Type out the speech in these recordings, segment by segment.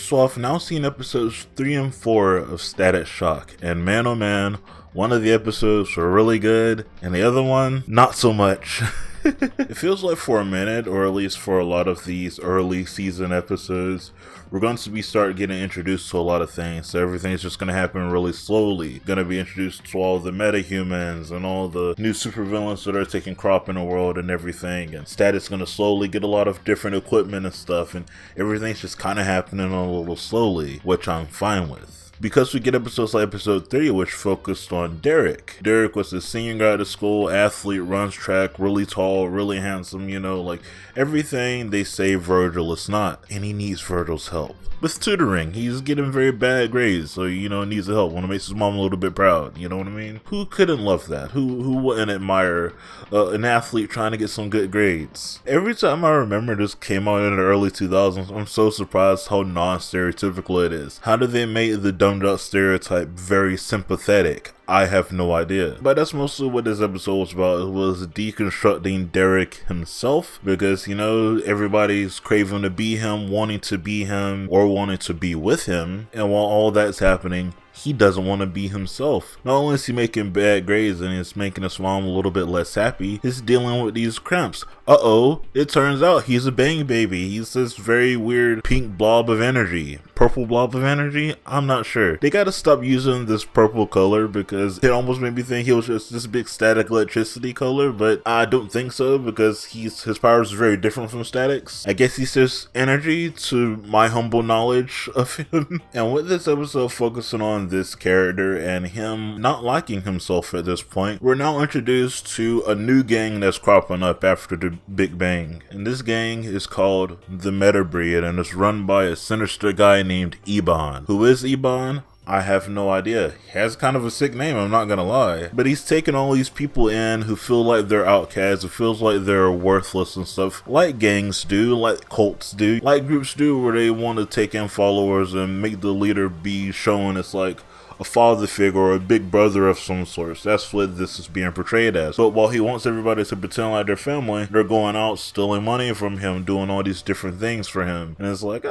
So I've now seen episodes 3 and 4 of Static Shock, and man oh man, one of the episodes were really good, and the other one, not so much. It feels like for a minute, or at least for a lot of these early season episodes, we're going to start getting introduced to a lot of things, so everything's just going to happen really slowly. Going to be introduced to all the metahumans and all the new supervillains that are taking crop in the world and everything, and Static's going to slowly get a lot of different equipment and stuff, and everything's just kind of happening a little slowly, which I'm fine with. Because we get episodes like episode 3, which focused on Derek. Derek was a senior guy at the school, athlete, runs track, really tall, really handsome, like everything they say Virgil is not. And he needs Virgil's help. With tutoring, he's getting very bad grades, so needs the help. Want to make his mom a little bit proud, you know what I mean? Who couldn't love that? Who wouldn't admire an athlete trying to get some good grades? Every time I remember this came out in the early 2000s, I'm so surprised how non-stereotypical it is. How did they make the dumbed up stereotype very sympathetic? I have no idea. But that's mostly what this episode was about. It was deconstructing Derek himself, because everybody's craving to be him, wanting to be him, or wanting to be with him, and while all that's happening, he doesn't want to be himself. Not only is he making bad grades and it's making his mom a little bit less happy, he's dealing with these cramps. It turns out he's a bang baby. He's this very weird pink blob of energy. Purple blob of energy? I'm not sure. They gotta stop using this purple color because it almost made me think he was just this big static electricity color, but I don't think so because his powers are very different from Static's. I guess he's just energy to my humble knowledge of him. And with this episode focusing on this character and him not liking himself at this point, we're now introduced to a new gang that's cropping up after the Big Bang. And this gang is called the Metabreed, and it's run by a sinister guy named Eban. Who is Eban? I have no idea. He has kind of a sick name, I'm not gonna lie. But he's taking all these people in who feel like they're outcasts, who feels like they're worthless and stuff, like gangs do, like cults do, like groups do, where they want to take in followers and make the leader be shown as like a father figure or a big brother of some sort. That's what this is being portrayed as. But while he wants everybody to pretend like they're family, they're going out stealing money from him, doing all these different things for him. And it's like,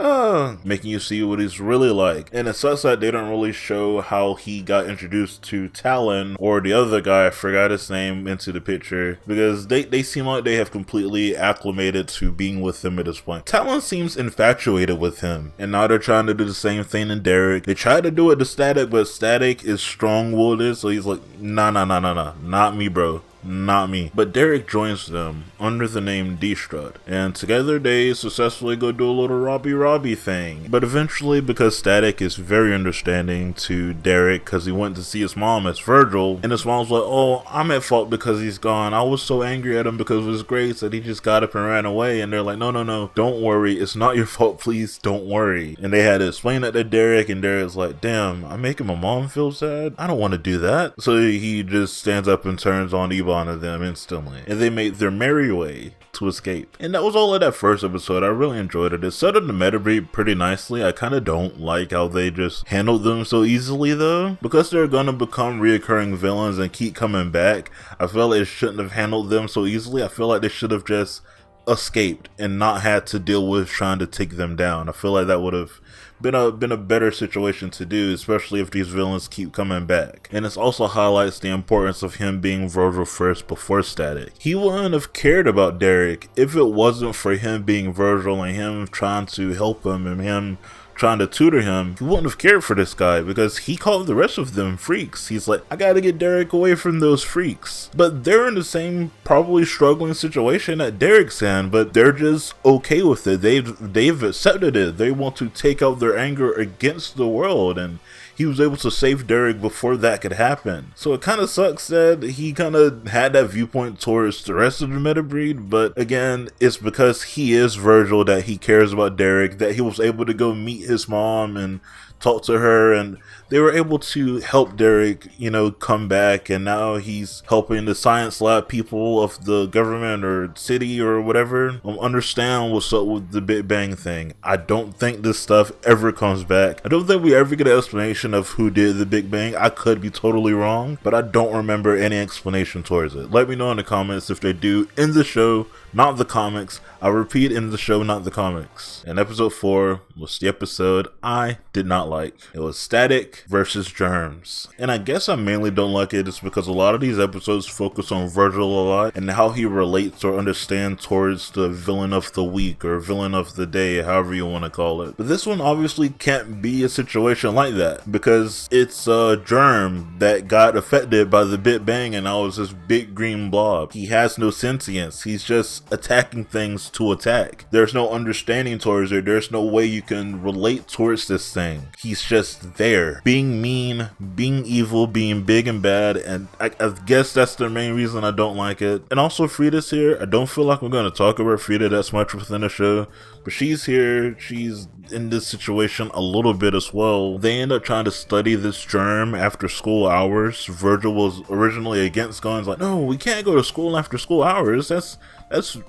making you see what he's really like. And it sucks that they don't really show how he got introduced to Talon or the other guy, I forgot his name, into the picture, because they seem like they have completely acclimated to being with him at this point. Talon seems infatuated with him, and now they're trying to do the same thing in Derek. They tried to do it to Static, but Static is strong-willed, so he's like, nah, not me, bro. Not me. But Derek joins them under the name D-Strut, and together they successfully go do a little Robbie thing. But eventually, because Static is very understanding to Derek because he went to see his mom as Virgil, and his mom's like, oh, I'm at fault because he's gone. I was so angry at him because of his grades that he just got up and ran away. And they're like, no, don't worry. It's not your fault, please don't worry. And they had to explain that to Derek, and Derek's like, damn, I'm making my mom feel sad? I don't want to do that. So he just stands up and turns on Eban of them instantly, and they made their merry way to escape. And that was all of that first episode. I really enjoyed it. It set up the Metabreed pretty nicely. I kind of don't like how they just handled them so easily though, because they're gonna become reoccurring villains and keep coming back. I feel like it shouldn't have handled them so easily. I feel like they should have just escaped and not had to deal with trying to take them down. I feel like that would have been a better situation to do, especially if these villains keep coming back. And this also highlights the importance of him being Virgil first before Static. He wouldn't have cared about Derek if it wasn't for him being Virgil and him trying to help him and him trying to tutor him. He wouldn't have cared for this guy because he called the rest of them freaks. He's like, I gotta get Derek away from those freaks. But they're in the same probably struggling situation that Derek's in, but they're just okay with it. They've accepted it. They want to take out their anger against the world, and he was able to save Derek before that could happen. So it kind of sucks that he kind of had that viewpoint towards the rest of the Metabreed, but again, it's because he is Virgil that he cares about Derek, that he was able to go meet his mom and talk to her, and they were able to help Derek, come back, and now he's helping the science lab people of the government or city or whatever understand what's up with the Big Bang thing. I don't think this stuff ever comes back. I don't think we ever get an explanation of who did the Big Bang. I could be totally wrong, but I don't remember any explanation towards it. Let me know in the comments if they do in the show, not the comics. I repeat, in the show, not the comics. And episode 4 was the episode episode I did not like. It was Static versus Germs. And I guess I mainly don't like it just because a lot of these episodes focus on Virgil a lot and how he relates or understands towards the villain of the week or villain of the day, however you want to call it. But this one obviously can't be a situation like that because it's a germ that got affected by the Big Bang and now is this big green blob. He has no sentience. He's just attacking things to attack. There's no understanding towards it. There's no way you can relate towards this thing. He's just there, being mean, being evil, being big and bad, and I guess that's the main reason I don't like it. And also Frida's here. I don't feel like we're going to talk about Frida that's much within the show, but she's here. She's in this situation a little bit as well. They end up trying to study this germ after school hours. Virgil was originally against going, like, no, we can't go to school after school hours. That's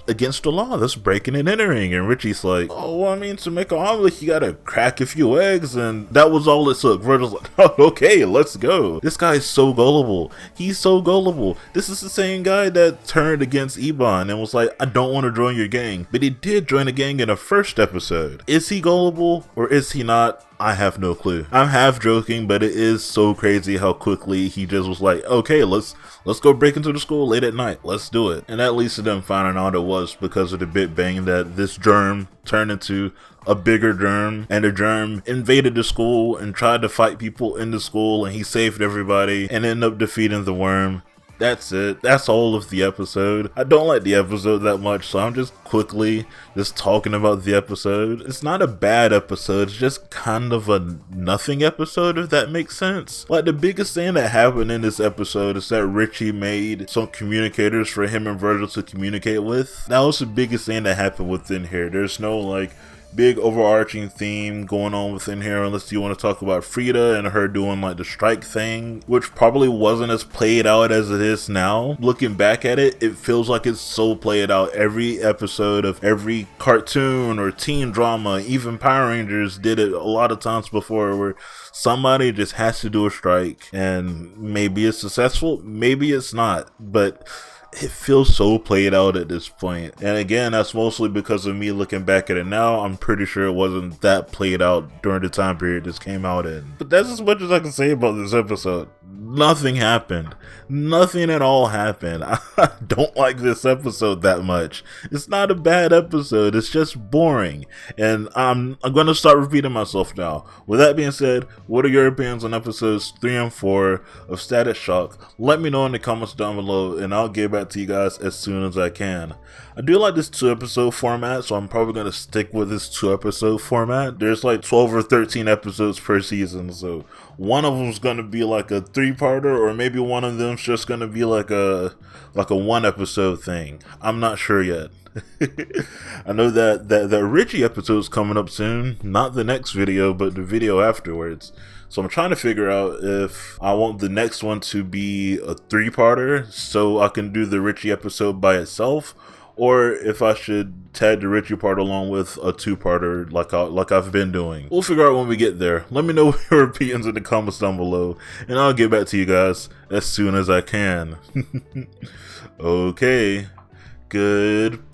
against the law. That's breaking and entering. And Richie's like, oh, well, I mean, to make an omelet, you gotta crack a few eggs. And that was all it took. Virgil's like, oh, okay, let's go. This guy's so gullible. He's so gullible. This is the same guy that turned against Ebon and was like, I don't want to join your gang. But he did join a gang in the first episode. Is he gullible or is he not? I have no clue. I'm half joking, but it is so crazy how quickly he just was like, okay, let's go break into the school late at night. Let's do it. And that leads to them finding out it was because of the Big Bang that this germ turned into a bigger germ, and the germ invaded the school and tried to fight people in the school, and he saved everybody and ended up defeating the worm. That's it. That's all of the episode. I don't like the episode that much, so I'm just quickly talking about the episode. It's not a bad episode, it's just kind of a nothing episode, if that makes sense. Like, the biggest thing that happened in this episode is that Richie made some communicators for him and Virgil to communicate with. That was the biggest thing that happened within here. There's no, like, big overarching theme going on within here, unless you want to talk about Frida and her doing like the strike thing, which probably wasn't as played out as it is now. Looking back at it, it feels like it's so played out. Every episode of every cartoon or teen drama, even Power Rangers did it a lot of times before, where somebody just has to do a strike, and maybe it's successful, maybe it's not, but it feels so played out at this point. And again, that's mostly because of me looking back at it now. I'm pretty sure it wasn't that played out during the time period this came out in. But that's as much as I can say about this episode. Nothing happened. Nothing at all happened. I don't like this episode that much. It's not a bad episode, it's just boring. And I'm gonna start repeating myself now. With that being said, what are your opinions on episodes 3 and 4 of Static Shock? Let me know in the comments down below, and I'll get back to you guys as soon as I can. I do like this 2-episode format, so I'm probably going to stick with this 2-episode format. There's like 12 or 13 episodes per season, so one of them's going to be like a 3-parter, or maybe one of them's just going to be like a 1-episode thing. I'm not sure yet. I know that Richie episode's coming up soon, not the next video, but the video afterwards. So I'm trying to figure out if I want the next one to be a 3-parter so I can do the Richie episode by itself, or if I should tag the Richie part along with a 2-parter like I've been doing. We'll figure out when we get there. Let me know your opinions in the comments down below, and I'll get back to you guys as soon as I can. Okay, goodbye.